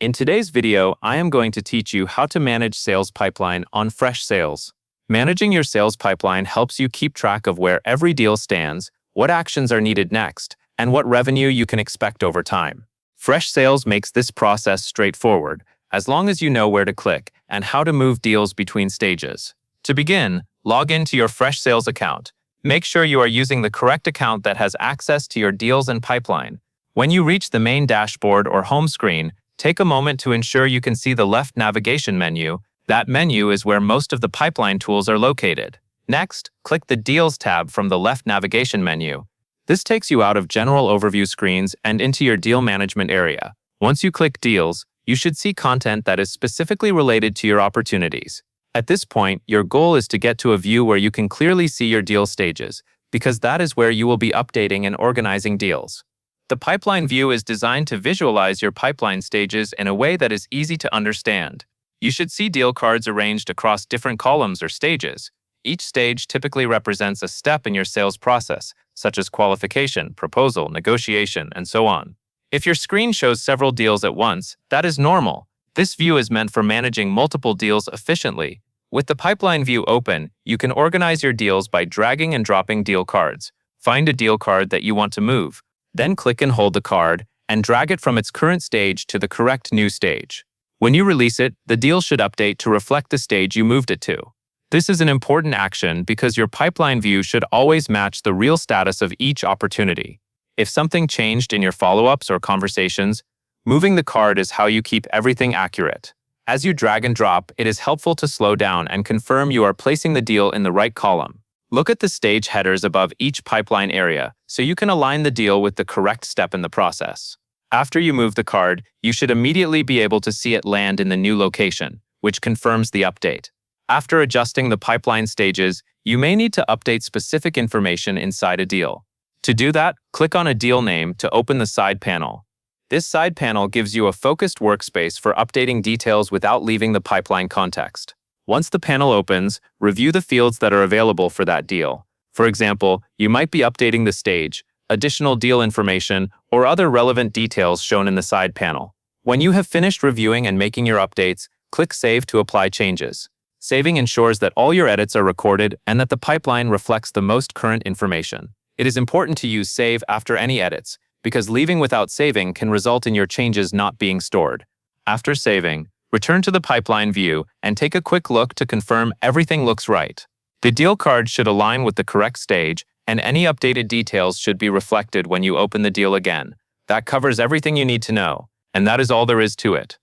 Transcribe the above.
In today's video, I am going to teach you how to manage sales pipeline on Freshsales. Managing your sales pipeline helps you keep track of where every deal stands, what actions are needed next, and what revenue you can expect over time. Freshsales makes this process straightforward, as long as you know where to click and how to move deals between stages. To begin, log into your Freshsales account. Make sure you are using the correct account that has access to your deals and pipeline. When you reach the main dashboard or home screen, take a moment to ensure you can see the left navigation menu. That menu is where most of the pipeline tools are located. Next, click the Deals tab from the left navigation menu. This takes you out of general overview screens and into your deal management area. Once you click Deals, you should see content that is specifically related to your opportunities. At this point, your goal is to get to a view where you can clearly see your deal stages, because that is where you will be updating and organizing deals. The pipeline view is designed to visualize your pipeline stages in a way that is easy to understand. You should see deal cards arranged across different columns or stages. Each stage typically represents a step in your sales process, such as qualification, proposal, negotiation, and so on. If your screen shows several deals at once, that is normal. This view is meant for managing multiple deals efficiently. With the pipeline view open, you can organize your deals by dragging and dropping deal cards. Find a deal card that you want to move. Then click and hold the card and drag it from its current stage to the correct new stage. When you release it, the deal should update to reflect the stage you moved it to. This is an important action because your pipeline view should always match the real status of each opportunity. If something changed in your follow-ups or conversations, moving the card is how you keep everything accurate. As you drag and drop, it is helpful to slow down and confirm you are placing the deal in the right column. Look at the stage headers above each pipeline area so you can align the deal with the correct step in the process. After you move the card, you should immediately be able to see it land in the new location, which confirms the update. After adjusting the pipeline stages, you may need to update specific information inside a deal. To do that, click on a deal name to open the side panel. This side panel gives you a focused workspace for updating details without leaving the pipeline context. Once the panel opens, review the fields that are available for that deal. For example, you might be updating the stage, additional deal information, or other relevant details shown in the side panel. When you have finished reviewing and making your updates, click Save to apply changes. Saving ensures that all your edits are recorded and that the pipeline reflects the most current information. It is important to use Save after any edits, because leaving without saving can result in your changes not being stored. After saving, return to the pipeline view and take a quick look to confirm everything looks right. The deal card should align with the correct stage, and any updated details should be reflected when you open the deal again. That covers everything you need to know, and that is all there is to it.